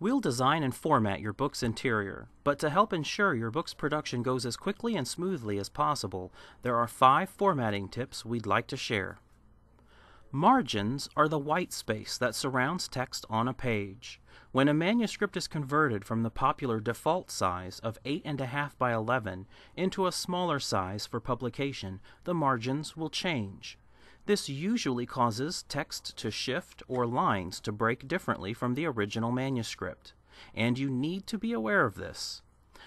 We'll design and format your book's interior, but to help ensure your book's production goes as quickly and smoothly as possible, there are 5 formatting tips we'd like to share. Margins are the white space that surrounds text on a page. When a manuscript is converted from the popular default size of 8.5 by 11 into a smaller size for publication, the margins will change. This usually causes text to shift or lines to break differently from the original manuscript, and you need to be aware of this.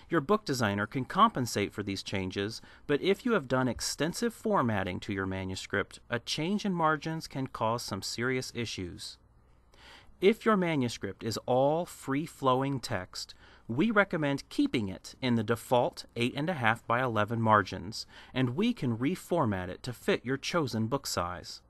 Your book designer can compensate for these changes, but if you have done extensive formatting to your manuscript, a change in margins can cause some serious issues. If your manuscript is all free-flowing text, we recommend keeping it in the default 8.5 by 11 margins, and we can reformat it to fit your chosen book size.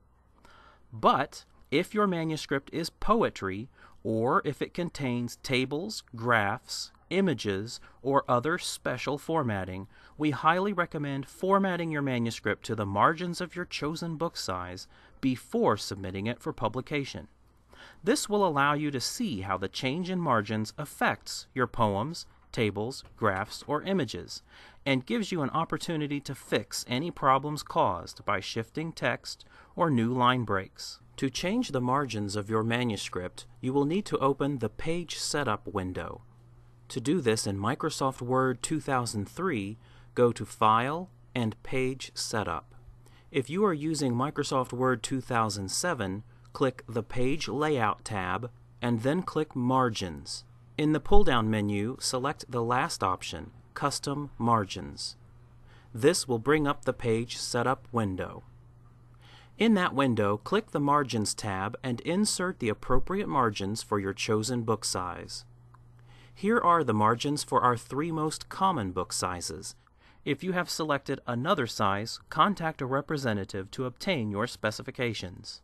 But if your manuscript is poetry, or if it contains tables, graphs, images, or other special formatting, we highly recommend formatting your manuscript to the margins of your chosen book size before submitting it for publication. This will allow you to see how the change in margins affects your poems, tables, graphs, or images, and gives you an opportunity to fix any problems caused by shifting text or new line breaks. To change the margins of your manuscript, you will need to open the Page Setup window. To do this in Microsoft Word 2003, go to File and Page Setup. If you are using Microsoft Word 2007, click the Page Layout tab and then click Margins. In the pull-down menu, select the last option, Custom Margins. This will bring up the Page Setup window. In that window, click the Margins tab and insert the appropriate margins for your chosen book size. Here are the margins for our 3 most common book sizes. If you have selected another size, contact a representative to obtain your specifications.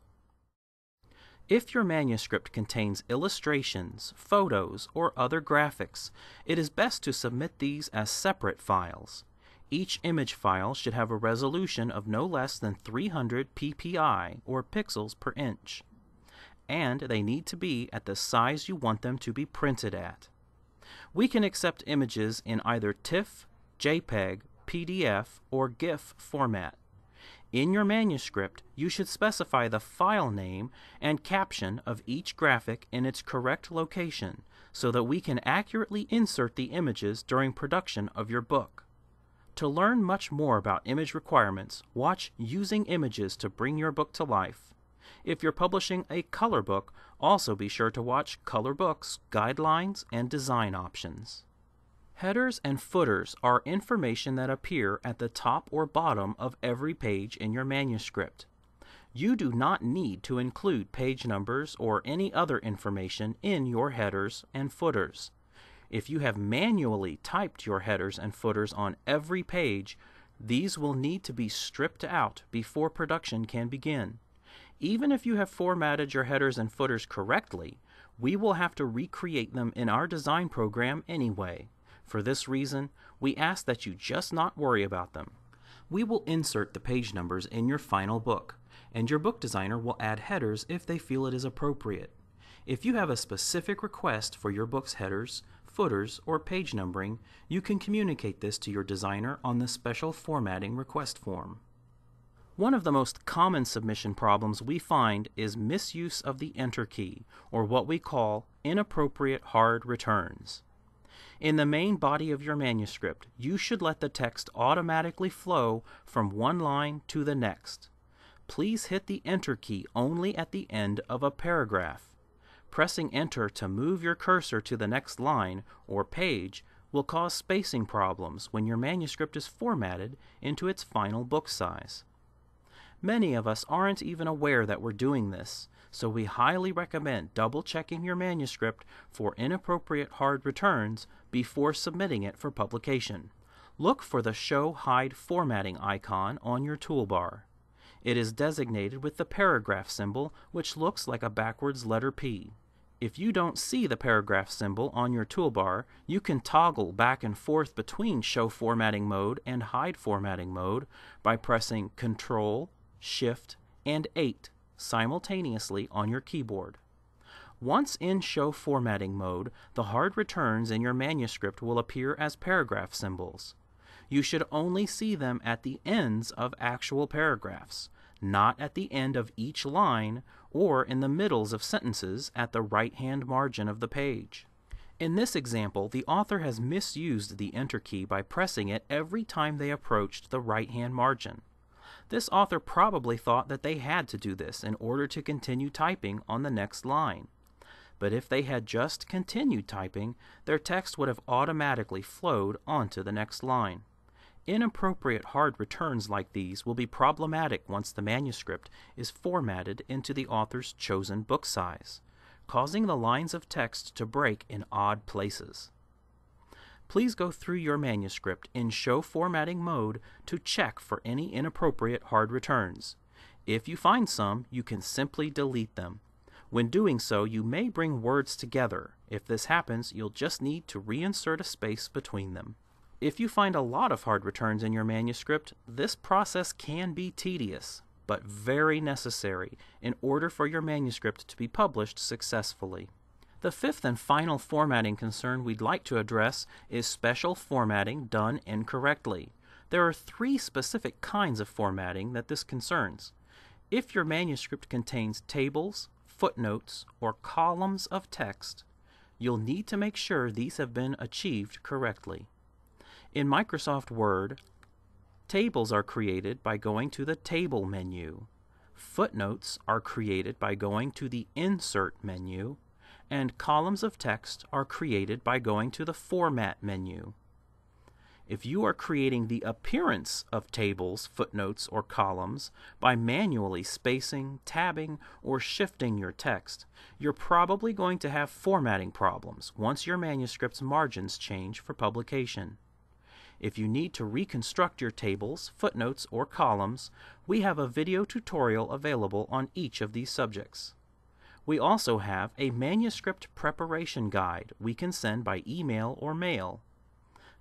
If your manuscript contains illustrations, photos, or other graphics, it is best to submit these as separate files. Each image file should have a resolution of no less than 300 ppi, or pixels per inch, and they need to be at the size you want them to be printed at. We can accept images in either TIFF, JPEG, PDF, or GIF format. In your manuscript, you should specify the file name and caption of each graphic in its correct location so that we can accurately insert the images during production of your book. To learn much more about image requirements, watch Using Images to Bring Your Book to Life. If you're publishing a color book, also be sure to watch Color Books, Guidelines, and Design Options. Headers and footers are information that appear at the top or bottom of every page in your manuscript. You do not need to include page numbers or any other information in your headers and footers. If you have manually typed your headers and footers on every page, these will need to be stripped out before production can begin. Even if you have formatted your headers and footers correctly, we will have to recreate them in our design program anyway. For this reason, we ask that you just not worry about them. We will insert the page numbers in your final book, and your book designer will add headers if they feel it is appropriate. If you have a specific request for your book's headers, footers, or page numbering, you can communicate this to your designer on the special formatting request form. One of the most common submission problems we find is misuse of the Enter key, or what we call inappropriate hard returns. In the main body of your manuscript, you should let the text automatically flow from one line to the next. Please hit the Enter key only at the end of a paragraph. Pressing Enter to move your cursor to the next line or page will cause spacing problems when your manuscript is formatted into its final book size. Many of us aren't even aware that we're doing this, so we highly recommend double-checking your manuscript for inappropriate hard returns before submitting it for publication. Look for the Show Hide Formatting icon on your toolbar. It is designated with the paragraph symbol, which looks like a backwards letter P. If you don't see the paragraph symbol on your toolbar, you can toggle back and forth between Show Formatting mode and Hide Formatting mode by pressing Ctrl, Shift, and 8 simultaneously on your keyboard. Once in Show Formatting mode, the hard returns in your manuscript will appear as paragraph symbols. You should only see them at the ends of actual paragraphs, not at the end of each line or in the middles of sentences at the right-hand margin of the page. In this example, the author has misused the Enter key by pressing it every time they approached the right-hand margin. This author probably thought that they had to do this in order to continue typing on the next line. But if they had just continued typing, their text would have automatically flowed onto the next line. Inappropriate hard returns like these will be problematic once the manuscript is formatted into the author's chosen book size, causing the lines of text to break in odd places. Please go through your manuscript in Show Formatting mode to check for any inappropriate hard returns. If you find some, you can simply delete them. When doing so, you may bring words together. If this happens, you'll just need to reinsert a space between them. If you find a lot of hard returns in your manuscript, this process can be tedious, but very necessary in order for your manuscript to be published successfully. The fifth and final formatting concern we'd like to address is special formatting done incorrectly. There are 3 specific kinds of formatting that this concerns. If your manuscript contains tables, footnotes, or columns of text, you'll need to make sure these have been achieved correctly. In Microsoft Word, tables are created by going to the Table menu. Footnotes are created by going to the Insert menu, and columns of text are created by going to the Format menu. If you are creating the appearance of tables, footnotes, or columns by manually spacing, tabbing, or shifting your text, you're probably going to have formatting problems once your manuscript's margins change for publication. If you need to reconstruct your tables, footnotes, or columns, we have a video tutorial available on each of these subjects. We also have a manuscript preparation guide we can send by email or mail.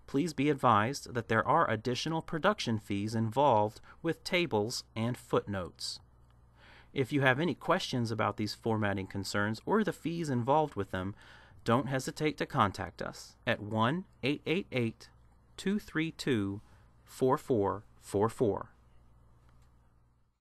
Please be advised that there are additional production fees involved with tables and footnotes. If you have any questions about these formatting concerns or the fees involved with them, don't hesitate to contact us at 1-888-232-4444.